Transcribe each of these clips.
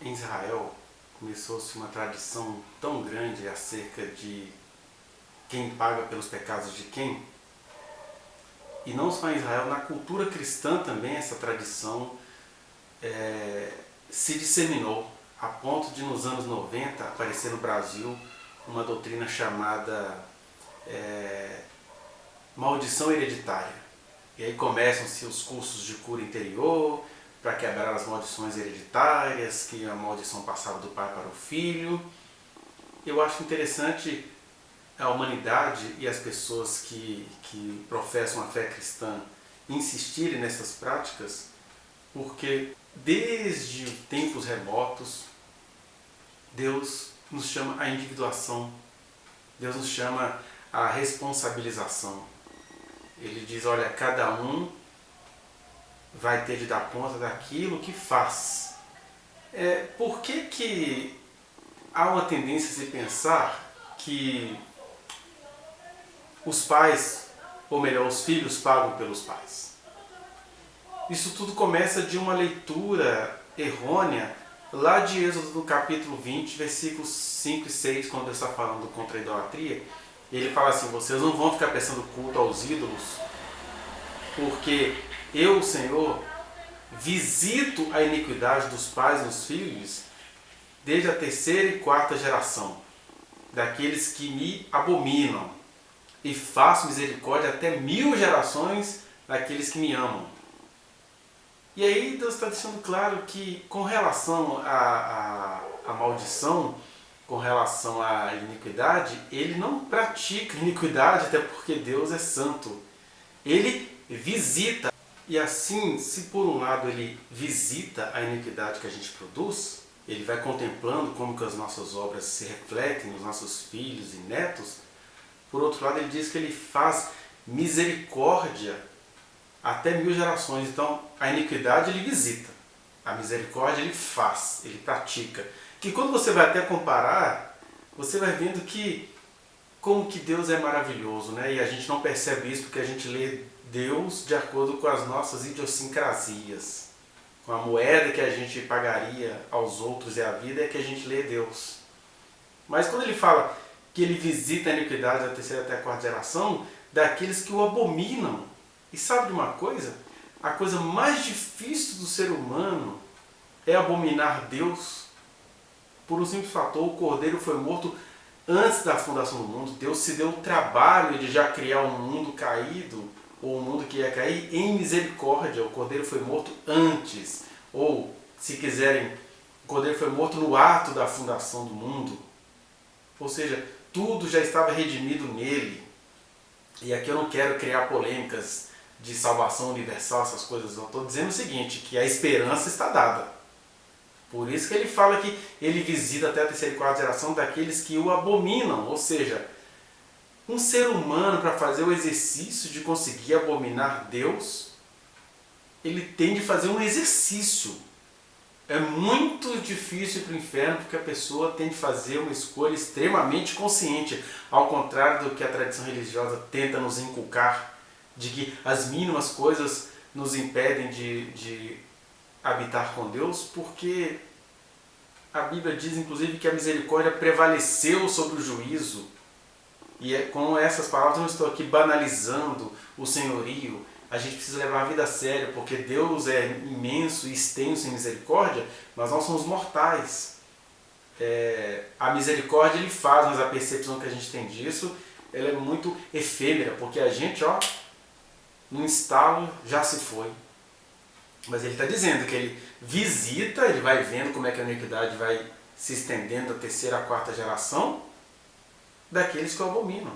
Em Israel começou-se uma tradição tão grande acerca de quem paga pelos pecados de quem, e não só em Israel, na cultura cristã também essa tradição se disseminou, a ponto de nos anos 90 aparecer no Brasil uma doutrina chamada maldição hereditária. E aí começam-se os cursos de cura interior, para quebrar as maldições hereditárias, que a maldição passava do pai para o filho. Eu acho interessante a humanidade e as pessoas que professam a fé cristã insistirem nessas práticas, porque desde tempos remotos Deus nos chama à individuação, Deus nos chama à responsabilização. Ele diz, olha, cada um vai ter de dar conta daquilo que faz. Por que há uma tendência a se pensar que os pais, ou melhor, os filhos pagam pelos pais? Isso tudo começa de uma leitura errônea lá de Êxodo no capítulo 20, versículos 5 e 6, quando Deus está falando contra a idolatria. Ele fala assim, vocês não vão ficar prestando culto aos ídolos, porque eu, Senhor, visito a iniquidade dos pais nos filhos desde a terceira e quarta geração, daqueles que me abominam, e faço misericórdia até 1000 gerações daqueles que me amam. E aí Deus está deixando claro que com relação à maldição, com relação à iniquidade, ele não pratica iniquidade, até porque Deus é santo. Ele visita. E assim, se por um lado ele visita a iniquidade que a gente produz, ele vai contemplando como que as nossas obras se refletem nos nossos filhos e netos, por outro lado ele diz que ele faz misericórdia até 1000 gerações. Então a iniquidade ele visita, a misericórdia ele faz, ele pratica. Que quando você vai até comparar, você vai vendo que como que Deus é maravilhoso, né? E a gente não percebe isso porque a gente lê Deus de acordo com as nossas idiosincrasias. Com a moeda que a gente pagaria aos outros e à vida é que a gente lê Deus. Mas quando ele fala que ele visita a iniquidade da terceira até a quarta geração, daqueles que o abominam. E sabe de uma coisa? A coisa mais difícil do ser humano é abominar Deus. Por um simples fator, o Cordeiro foi morto antes da fundação do mundo. Deus se deu o trabalho de já criar um mundo caído, ou um mundo que ia cair, em misericórdia. O Cordeiro foi morto antes. Ou, se quiserem, o Cordeiro foi morto no ato da fundação do mundo. Ou seja, tudo já estava redimido nele. E aqui eu não quero criar polêmicas de salvação universal, essas coisas. Eu estou dizendo o seguinte, que a esperança está dada. Por isso que ele fala que ele visita até a terceira e quarta geração daqueles que o abominam. Ou seja, um ser humano, para fazer o exercício de conseguir abominar Deus, ele tem de fazer um exercício. É muito difícil para o inferno porque a pessoa tem de fazer uma escolha extremamente consciente, ao contrário do que a tradição religiosa tenta nos inculcar, de que as mínimas coisas nos impedem de habitar com Deus, porque a Bíblia diz inclusive que a misericórdia prevaleceu sobre o juízo. E com essas palavras eu não estou aqui banalizando o senhorio. A gente precisa levar a vida a sério, porque Deus é imenso e extenso em misericórdia, mas nós somos mortais. A misericórdia ele faz, mas a percepção que a gente tem disso ela é muito efêmera, porque a gente, no instalo já se foi. Mas ele está dizendo que ele visita, ele vai vendo como é que a iniquidade vai se estendendo da terceira à quarta geração daqueles que o abominam.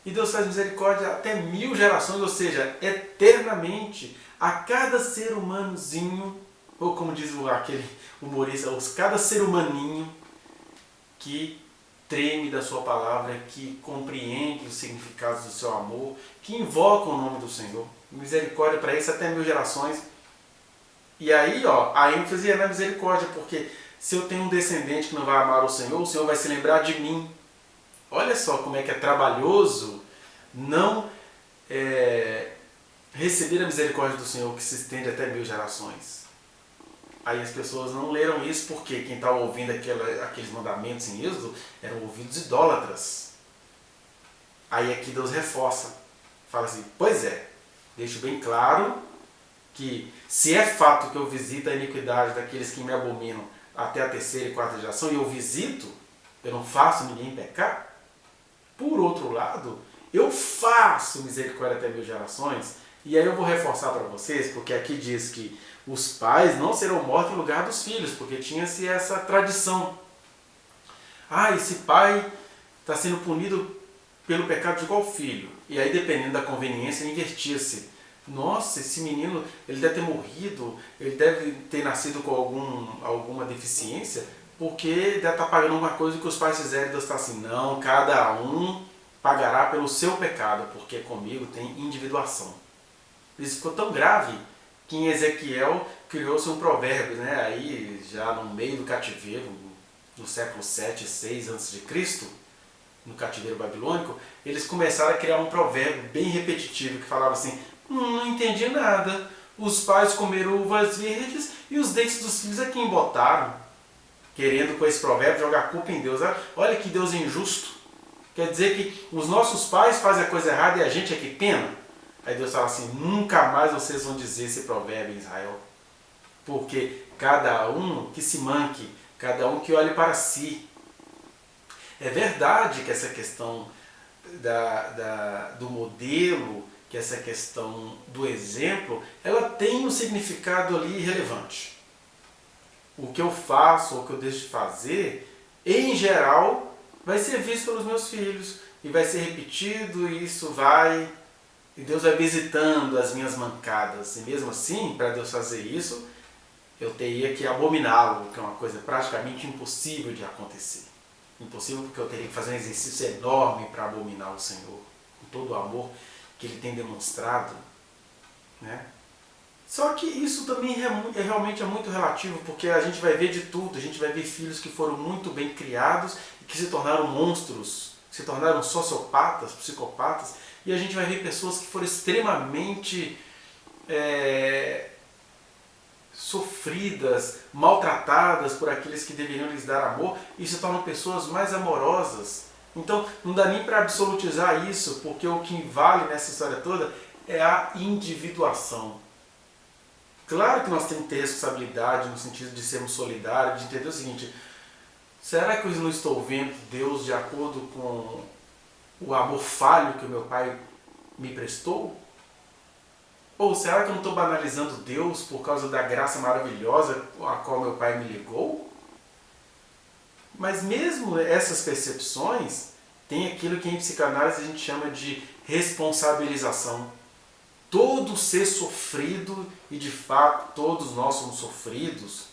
E Deus faz misericórdia até 1000 gerações, ou seja, eternamente, a cada ser humanozinho, ou como diz aquele humorista, cada ser humaninho que treme da sua palavra, que compreende os significados do seu amor, que invoca o nome do Senhor. Misericórdia para isso até 1000 gerações. E aí, a ênfase é na misericórdia, porque se eu tenho um descendente que não vai amar o Senhor vai se lembrar de mim. Olha só como é que é trabalhoso não receber a misericórdia do Senhor que se estende até 1000 gerações. Aí as pessoas não leram isso porque quem estava ouvindo aqueles mandamentos em Êxodo eram ouvidos idólatras. Aí aqui Deus reforça, fala assim, pois é, deixo bem claro que se é fato que eu visito a iniquidade daqueles que me abominam até a terceira e quarta geração, e eu visito, eu não faço ninguém pecar, por outro lado, eu faço misericórdia até 1000 gerações, e aí eu vou reforçar para vocês, porque aqui diz que os pais não serão mortos em lugar dos filhos, porque tinha-se essa tradição. Ah, esse pai está sendo punido pelo pecado de igual filho. E aí, dependendo da conveniência, invertia-se. Nossa, esse menino, ele deve ter morrido, ele deve ter nascido com alguma deficiência, porque deve estar pagando alguma coisa que os pais fizeram. E Deus está assim, não, cada um pagará pelo seu pecado, porque comigo tem individuação. Isso ficou tão grave que em Ezequiel criou-se um provérbio, né? Aí, já no meio do cativeiro, no século 7, 6 a.C., no cativeiro babilônico, eles começaram a criar um provérbio bem repetitivo que falava assim, não entendi nada, os pais comeram uvas verdes e os dentes dos filhos é quem botaram, querendo com esse provérbio jogar a culpa em Deus. Olha que Deus é injusto, quer dizer que os nossos pais fazem a coisa errada e a gente é que pena? Aí Deus fala assim, nunca mais vocês vão dizer esse provérbio em Israel, porque cada um que se manque, cada um que olhe para si. É verdade que essa questão do modelo, que essa questão do exemplo, ela tem um significado ali relevante. O que eu faço ou o que eu deixo de fazer, em geral, vai ser visto pelos meus filhos e vai ser repetido e e Deus vai visitando as minhas mancadas. E mesmo assim, para Deus fazer isso, eu teria que abominá-lo, que é uma coisa praticamente impossível de acontecer. Impossível porque eu teria que fazer um exercício enorme para abominar o Senhor, com todo o amor que Ele tem demonstrado, né? Só que isso também realmente é muito relativo, porque a gente vai ver de tudo, a gente vai ver filhos que foram muito bem criados e que se tornaram monstros, se tornaram sociopatas, psicopatas, e a gente vai ver pessoas que foram extremamente sofridas, maltratadas por aqueles que deveriam lhes dar amor e se tornam pessoas mais amorosas. Então não dá nem para absolutizar isso, porque o que vale nessa história toda é a individuação. Claro que nós temos que ter responsabilidade no sentido de sermos solidários, de entender o seguinte, será que eu não estou vendo Deus de acordo com o amor falho que o meu pai me prestou? Ou será que eu não estou banalizando Deus por causa da graça maravilhosa a qual meu pai me ligou? Mas mesmo essas percepções, tem aquilo que em psicanálise a gente chama de responsabilização. Todo ser sofrido, e de fato todos nós somos sofridos,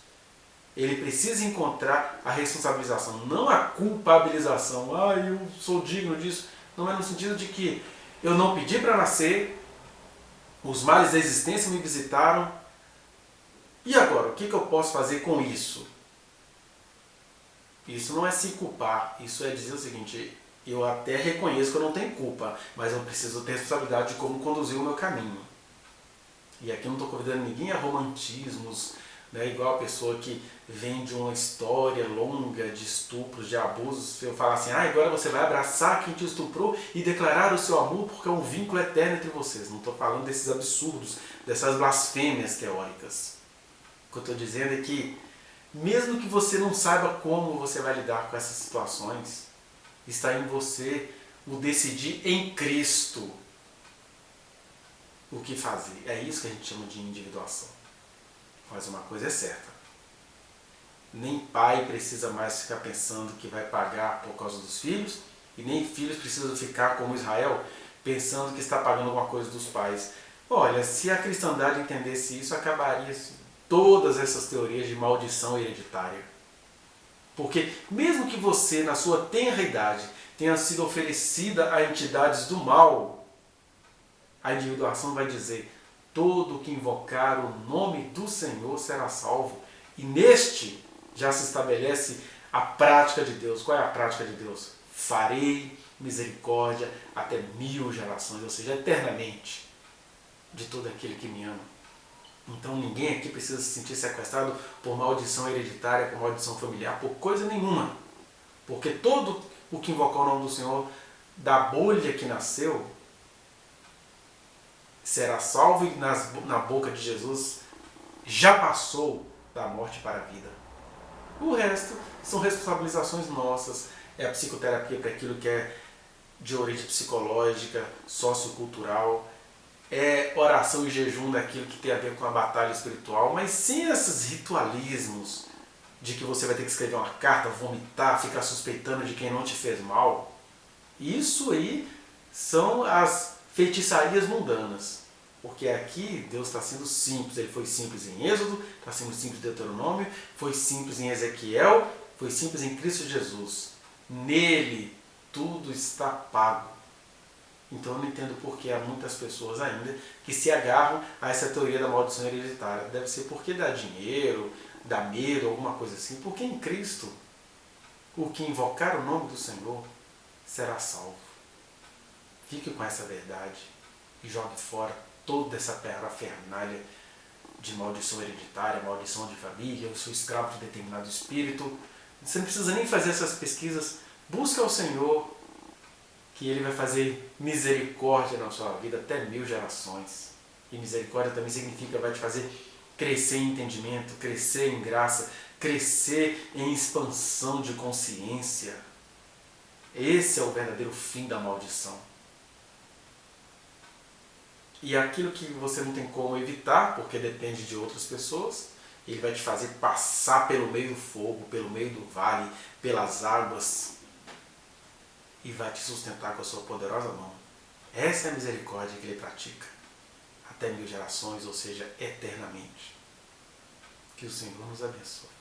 ele precisa encontrar a responsabilização, não a culpabilização. Eu sou digno disso. Não é no sentido de que eu não pedi para nascer, os males da existência me visitaram, e agora, o que eu posso fazer com isso? Isso não é se culpar, isso é dizer o seguinte, eu até reconheço que eu não tenho culpa, mas eu preciso ter responsabilidade de como conduzir o meu caminho. E aqui eu não estou convidando ninguém a romantismos, né, igual a pessoa que vem de uma história longa de estupros, de abusos, eu falo assim, agora você vai abraçar quem te estuprou e declarar o seu amor porque é um vínculo eterno entre vocês. Não estou falando desses absurdos, dessas blasfêmias teóricas. O que eu estou dizendo é que, mesmo que você não saiba como você vai lidar com essas situações, está em você o decidir em Cristo o que fazer. É isso que a gente chama de individuação. Mas uma coisa é certa, nem pai precisa mais ficar pensando que vai pagar por causa dos filhos, e nem filhos precisam ficar como Israel, pensando que está pagando alguma coisa dos pais. Olha, se a cristandade entendesse isso, acabaria todas essas teorias de maldição hereditária. Porque mesmo que você, na sua tenra idade, tenha sido oferecida a entidades do mal, a individuação vai dizer, todo que invocar o nome do Senhor será salvo. E neste já se estabelece a prática de Deus. Qual é a prática de Deus? Farei misericórdia até 1000 gerações, ou seja, eternamente, de todo aquele que me ama. Então ninguém aqui precisa se sentir sequestrado por maldição hereditária, por maldição familiar, por coisa nenhuma. Porque todo o que invocar o nome do Senhor, da bolha que nasceu, será salvo e na boca de Jesus já passou da morte para a vida. O resto são responsabilizações nossas, é a psicoterapia para aquilo que é de origem psicológica, sociocultural, é oração e jejum daquilo que tem a ver com a batalha espiritual, mas sem esses ritualismos de que você vai ter que escrever uma carta, vomitar, ficar suspeitando de quem não te fez mal. Isso aí são as feitiçarias mundanas. Porque aqui Deus está sendo simples. Ele foi simples em Êxodo, está sendo simples em Deuteronômio, foi simples em Ezequiel, foi simples em Cristo Jesus. Nele tudo está pago. Então eu não entendo por que há muitas pessoas ainda que se agarram a essa teoria da maldição hereditária. Deve ser porque dá dinheiro, dá medo, alguma coisa assim. Porque em Cristo, o que invocar o nome do Senhor será salvo. Fique com essa verdade e jogue fora toda essa parafernália de maldição hereditária, maldição de família, eu sou escravo de determinado espírito. Você não precisa nem fazer essas pesquisas. Busca o Senhor, que Ele vai fazer misericórdia na sua vida até 1000 gerações. E misericórdia também significa vai te fazer crescer em entendimento, crescer em graça, crescer em expansão de consciência. Esse é o verdadeiro fim da maldição. E aquilo que você não tem como evitar, porque depende de outras pessoas, Ele vai te fazer passar pelo meio do fogo, pelo meio do vale, pelas águas, e vai te sustentar com a sua poderosa mão. Essa é a misericórdia que Ele pratica, até 1000 gerações, ou seja, eternamente. Que o Senhor nos abençoe.